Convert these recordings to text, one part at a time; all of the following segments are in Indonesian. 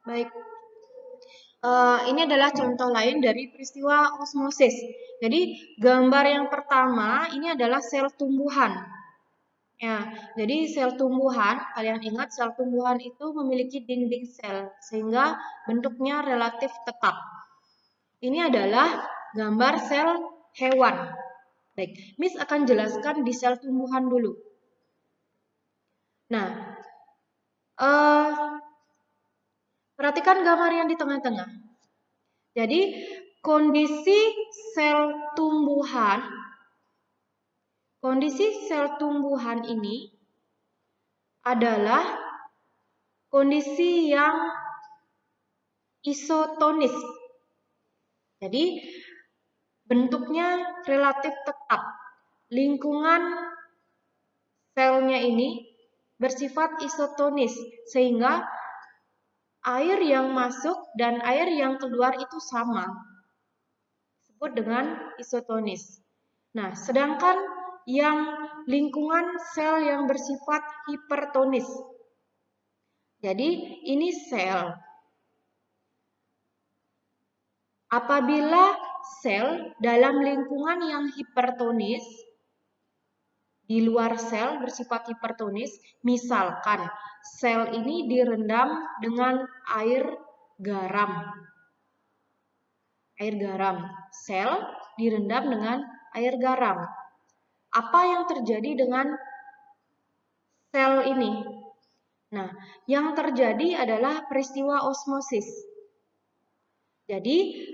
Baik. Ini adalah contoh lain dari peristiwa osmosis. Jadi, gambar yang pertama ini adalah sel tumbuhan. Ya, jadi sel tumbuhan, kalian ingat sel tumbuhan itu memiliki dinding sel sehingga bentuknya relatif tetap. Ini adalah gambar sel hewan. Baik, Miss akan jelaskan di sel tumbuhan dulu. Nah, perhatikan gambar yang di tengah-tengah. Jadi, kondisi sel tumbuhan ini adalah kondisi yang isotonis. Jadi, bentuknya relatif tetap. Lingkungan selnya ini bersifat isotonis, sehingga air yang masuk dan air yang keluar itu sama. Disebut dengan isotonis. Nah, sedangkan yang lingkungan sel yang bersifat hipertonis. Jadi, ini sel. Apabila sel dalam lingkungan yang hipertonis, di luar sel bersifat hipertonis, misalkan sel ini direndam dengan air garam. Sel direndam dengan air garam. Apa yang terjadi dengan sel ini? Nah, yang terjadi adalah peristiwa osmosis. Jadi,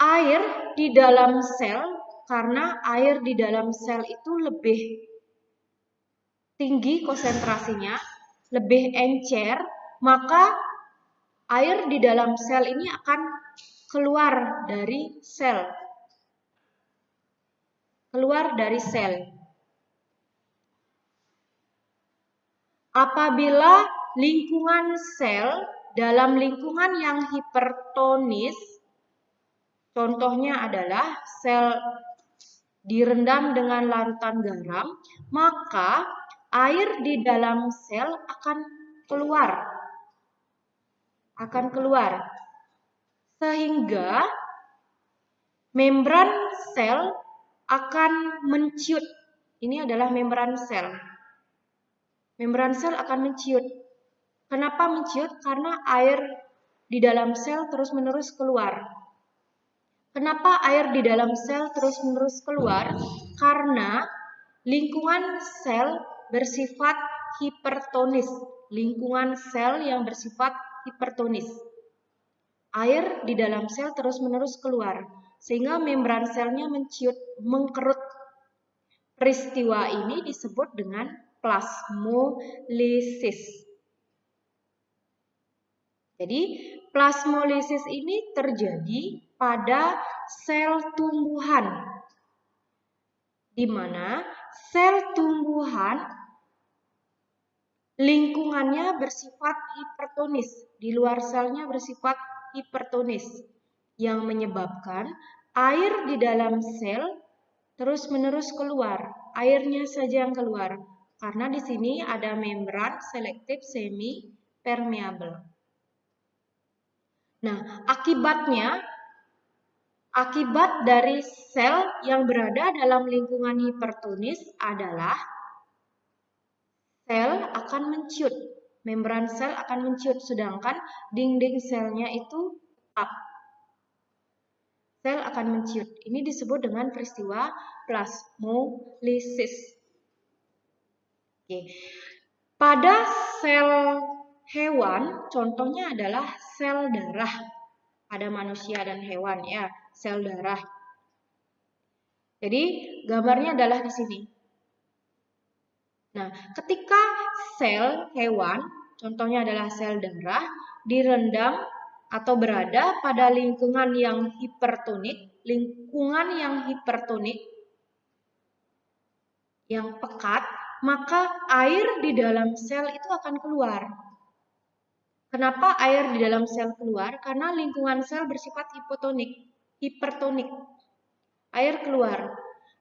air di dalam sel, karena air di dalam sel itu lebih tinggi konsentrasinya, lebih encer, maka air di dalam sel ini akan keluar dari sel. Apabila lingkungan sel dalam lingkungan yang hipertonis, contohnya adalah sel direndam dengan larutan garam, maka air di dalam sel akan keluar. Sehingga membran sel akan menciut. Ini adalah membran sel. Membran sel akan menciut. Kenapa menciut? Karena air di dalam sel terus-menerus keluar. Kenapa air di dalam sel terus-menerus keluar? Karena lingkungan sel bersifat hipertonis. Lingkungan sel yang bersifat hipertonis. Air di dalam sel terus-menerus keluar, sehingga membran selnya menciut, mengkerut. Peristiwa ini disebut dengan plasmolisis. Jadi, plasmolisis ini terjadi pada sel tumbuhan, di mana sel tumbuhan lingkungannya bersifat hipertonis, di luar selnya bersifat hipertonis, yang menyebabkan air di dalam sel terus-menerus keluar. Airnya saja yang keluar, karena di sini ada membran selektif semi permeable. Nah, akibat dari sel yang berada dalam lingkungan hipertonis adalah sel akan menciut. Membran sel akan menciut, sedangkan dinding selnya itu tetap. Sel akan menciut. Ini disebut dengan peristiwa plasmolisis. Oke. Pada sel hewan, contohnya adalah sel darah. Pada manusia dan hewan, ya, sel darah. Jadi, gambarnya adalah di sini. Nah, ketika sel hewan, contohnya adalah sel darah, direndam atau berada pada lingkungan yang hipertonik, yang pekat, maka air di dalam sel itu akan keluar. Kenapa air di dalam sel keluar? Karena lingkungan sel bersifat hipertonik. Air keluar.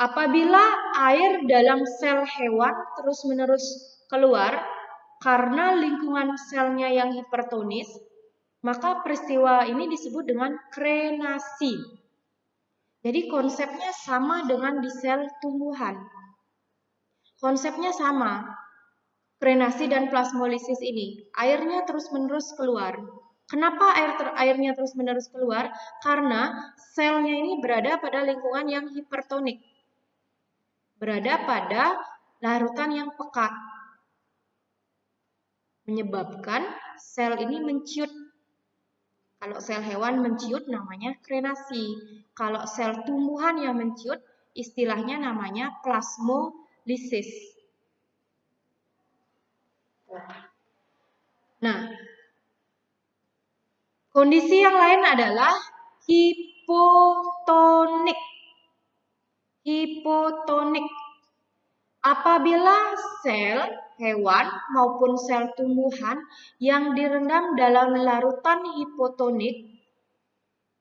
Apabila air dalam sel hewan terus-menerus keluar karena lingkungan selnya yang hipertonis, Maka peristiwa ini disebut dengan krenasi. Jadi konsepnya sama dengan di sel tumbuhan. Konsepnya sama. Krenasi dan plasmolisis ini, airnya terus-menerus keluar. Kenapa airnya terus-menerus keluar? Karena selnya ini berada pada lingkungan yang hipertonik. Berada pada larutan yang pekat. Menyebabkan sel ini menciut. Kalau sel hewan menciut namanya krenasi. Kalau sel tumbuhan yang menciut istilahnya namanya plasmolisis. Nah, kondisi yang lain adalah hipotonik. Hipotonik. Apabila sel hewan maupun sel tumbuhan yang direndam dalam larutan hipotonik,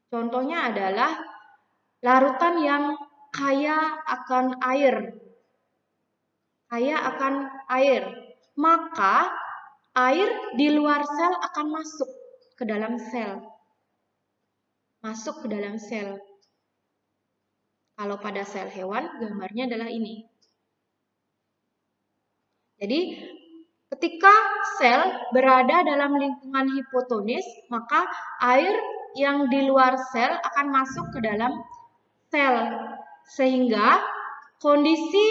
contohnya adalah larutan yang kaya akan air. Kaya akan air. Maka air di luar sel akan masuk ke dalam sel. Masuk ke dalam sel. Kalau pada sel hewan, gambarnya adalah ini. Jadi, ketika sel berada dalam lingkungan hipotonis, maka air yang di luar sel akan masuk ke dalam sel. Sehingga kondisi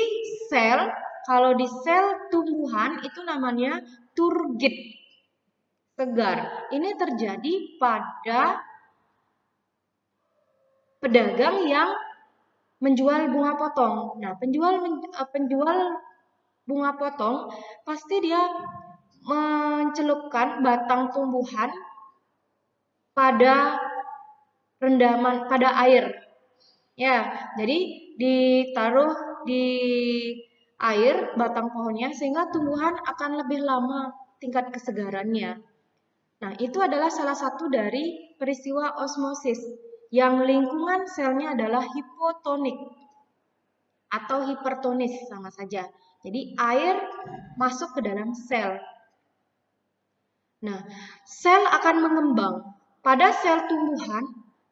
sel, kalau di sel tumbuhan itu namanya turgid, segar. Ini terjadi pada pedagang yang menjual bunga potong. Nah, penjual bunga potong pasti dia mencelupkan batang tumbuhan pada rendaman pada air. Ya, jadi ditaruh di air batang pohonnya sehingga tumbuhan akan lebih lama tingkat kesegarannya. Nah, itu adalah salah satu dari peristiwa osmosis yang lingkungan selnya adalah hipotonik atau hipertonis, sama saja. Jadi air masuk ke dalam sel. Nah, sel akan mengembang. Pada sel tumbuhan,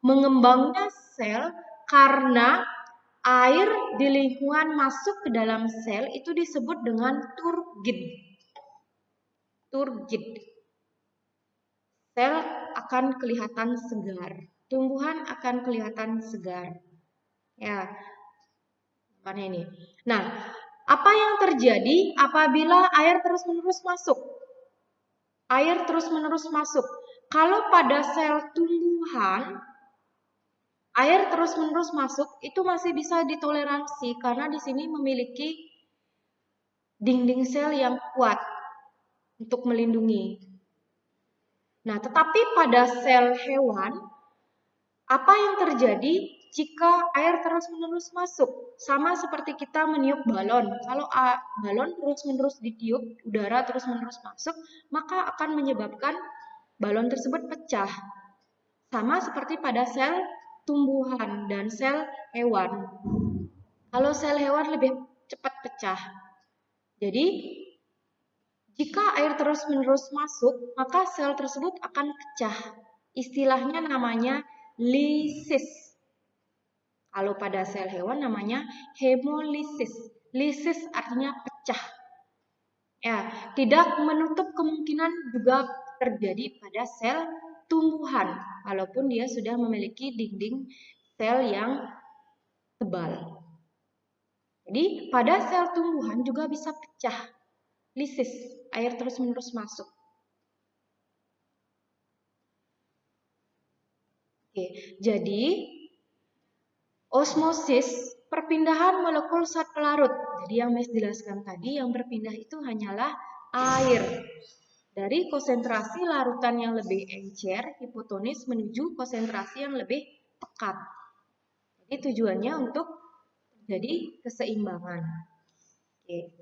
mengembangnya sel karena air di lingkungan masuk ke dalam sel itu disebut dengan turgid. Turgid. Sel akan kelihatan segar. Tumbuhan akan kelihatan segar. Ya, ini. Nah, apa yang terjadi apabila air terus-menerus masuk? Air terus-menerus masuk. Kalau pada sel tumbuhan, air terus-menerus masuk itu masih bisa ditoleransi karena di sini memiliki dinding sel yang kuat untuk melindungi. Nah, tetapi pada sel hewan, apa yang terjadi jika air terus-menerus masuk? Sama seperti kita meniup balon. Kalau balon terus-menerus ditiup, udara terus-menerus masuk, maka akan menyebabkan balon tersebut pecah. Sama seperti pada sel tumbuhan dan sel hewan. Kalau sel hewan lebih cepat pecah. Jadi, jika air terus-menerus masuk, maka sel tersebut akan pecah. Istilahnya namanya lisis. Kalau pada sel hewan namanya hemolisis. Lisis artinya pecah. Ya, tidak menutup kemungkinan juga terjadi pada sel tumbuhan, walaupun dia sudah memiliki dinding sel yang tebal. Jadi, pada sel tumbuhan juga bisa pecah. Lisis, air terus-menerus masuk. Oke, jadi osmosis perpindahan molekul zat pelarut. Jadi yang Miss jelaskan tadi yang berpindah itu hanyalah air dari konsentrasi larutan yang lebih encer, hipotonis menuju konsentrasi yang lebih pekat. Jadi tujuannya untuk jadi keseimbangan. Oke.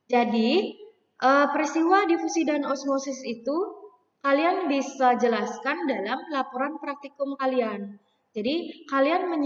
Jadi peristiwa difusi dan osmosis itu kalian bisa jelaskan dalam laporan praktikum kalian. Jadi kalian